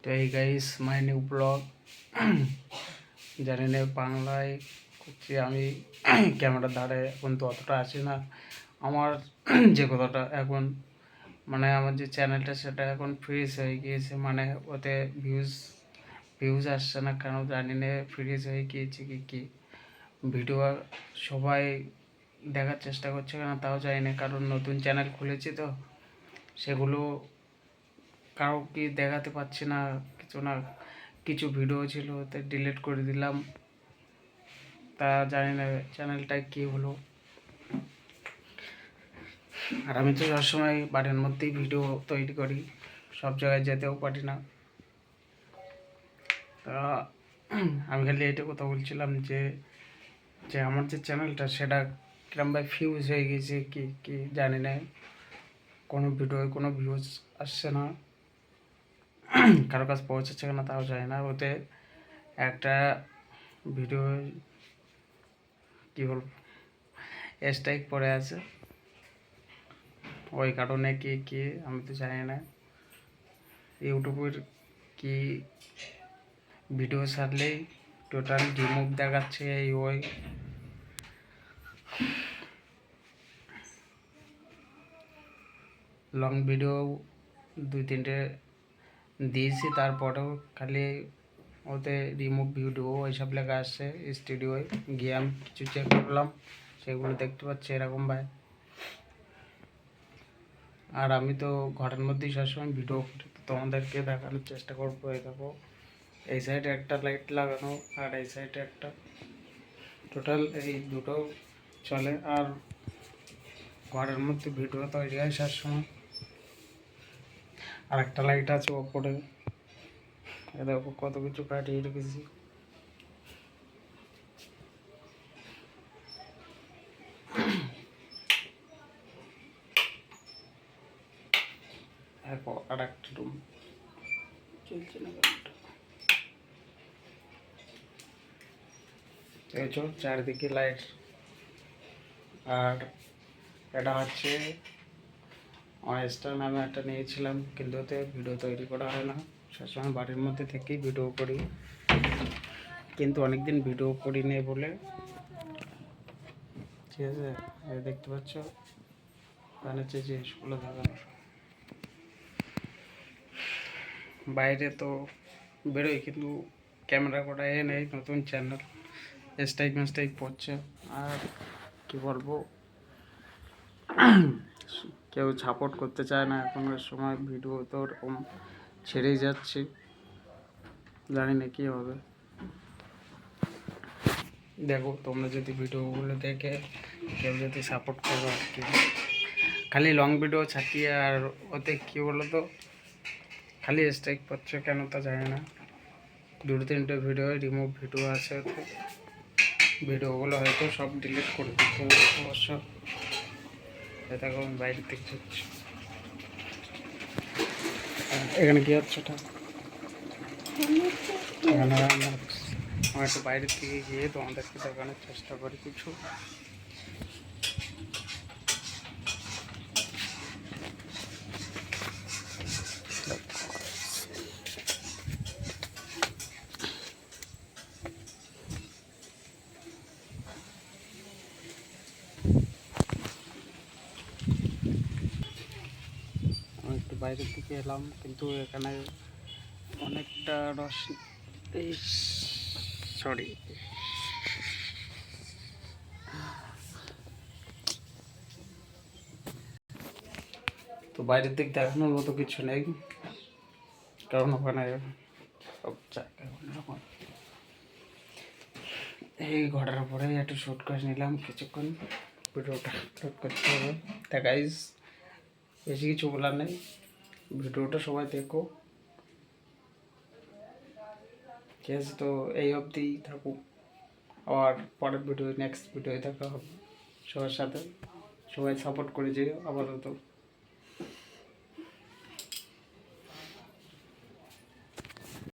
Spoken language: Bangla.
তো এই গাইস মাই নিউ ব্লগ। জানি না বাংলায় করছি আমি। ক্যামেরার ধারে এখন তো অতটা আসে না আমার। যে কথাটা এখন মানে আমার যে চ্যানেলটা সেটা এখন ফ্রিজ হয়ে গিয়েছে, মানে ওতে ভিউজ আসছে না কেন জানি না, ফ্রিজ হয়ে গিয়েছে কি ভিডিও সবাই দেখার চেষ্টা করছে কেন তাও জানি না, কারণ নতুন চ্যানেল খুলেছি তো সেগুলো কারো কি দেখাতে পাচ্ছি না কিছু না। কিছু ভিডিও ছিল ওতে ডিলিট করে দিলাম, তা জানি না চ্যানেলটায় কী হলো। আর আমি তো সবসময় বাড়ির মধ্যেই ভিডিও তৈরি করি, সব জায়গায় যেতেও পারি না। তা আমি খালি এটা কথা বলছিলাম যে যে আমার যে চ্যানেলটা সেটা কিরমভাবে ফিউজ হয়ে গেছে কি কি জানি না, কোনো ভিডিওয় কোনো ভিউজ আসছে না, কারো কাছে পৌঁছাচ্ছে না তাও জানি না। ওতে একটা ভিডিও কী বলবো স্ট্রাইক পড়ে আছে, ওই কারণে কি কি আমি তো জানি না। ইউটিউবের কি ভিডিও ছাড়লেই টোটাল রিমুভ দেখাচ্ছে, এই ওই লং ভিডিও 2-3টে দিয়েছি, তারপরেও খালি ওতে রিমুভ ভিডিও এইসব লেখা আসছে। স্টুডিওয় গিয়ে আমি কিছু চেক করলাম, সেগুলো দেখতে পাচ্ছি এরকম ভাই। আর আমি তো ঘরের মধ্যেই সবসময় ভিডিও করি, তো তোমাদেরকে দেখানোর চেষ্টা করবো। এই দেখো এই সাইডে একটা লাইট লাগানো আর এই সাইডে একটা, টোটাল এই দুটো চলে। আর ঘরের মধ্যে ভিডিও তৈরি হয় সবসময়। আর একটা লাইট আছে ওপরে, এ দেখো কত কিছু কাটিয়ে রেখেছি। এরপর আর একটা রুম চলছে না গানটা। এই চো চারিদিকে লাইট। আর এটা হচ্ছে অনেস্টার নামে একটা নিয়েছিলাম, কিন্তু ওতে ভিডিও তৈরি করা হয় না, সবসময় বাড়ির মধ্যে থেকেই ভিডিও করি। কিন্তু অনেকদিন ভিডিও করি নেই বলে, ঠিক আছে এই দেখতে পাচ্ছ গানের যে জিনিসগুলো দেখানোর। বাইরে তো বেরোই কিন্তু ক্যামেরা করা এ নেই, নতুন চ্যানেল স্ট্রাইক পড়ছে। আর কি বলবো, কেউ সাপোর্ট করতে চায় না এখনকার সময়, ভিডিও তো ওরকম ছেড়েই যাচ্ছে, জানি না কী হবে। দেখো তোমরা যদি ভিডিওগুলো দেখে কেউ যদি সাপোর্ট করো আর কি। খালি লং ভিডিও ছাড়িয়ে আর ওতে কী বলো তো খালি স্ট্রাইক পাচ্ছে কেন তা জানি না। 2-3টে ভিডিও রিমুভ ভিডিও আছে ওতে, ভিডিওগুলো হয়তো সব ডিলিট করে দিতে হবে অবশ্য। দেখো আমি বাইরের দিকে যাচ্ছি, এখানে কি হচ্ছে ওটা, এখানে আমি একটু বাইরের দিকে গিয়ে তোমাদেরকে দেখানোর চেষ্টা করি কিছু। আমি একটু বাইরের দিকে এলাম, কিন্তু এখানে অনেকটা এই সরি তো বাইরের দিক দেখানোর মতো কিছু নেই, কারণ ওখানে সব জায়গায় অন্যরকম। এই ঘরের উপরে একটু শ্যুট করে নিলাম কিছুক্ষণ, ভিডিওটা শ্যুট করতে হবে। তা গাইজ বেশি কিছু বলার নেই, ভিডিওটা সবাই দেখো, ঠিক আছে? তো এই অবধি থাকুক, আর পরের ভিডিও নেক্সট ভিডিও দেখা হবে সবার সাথে। সবাই সাপোর্ট করে যেও আপাতত।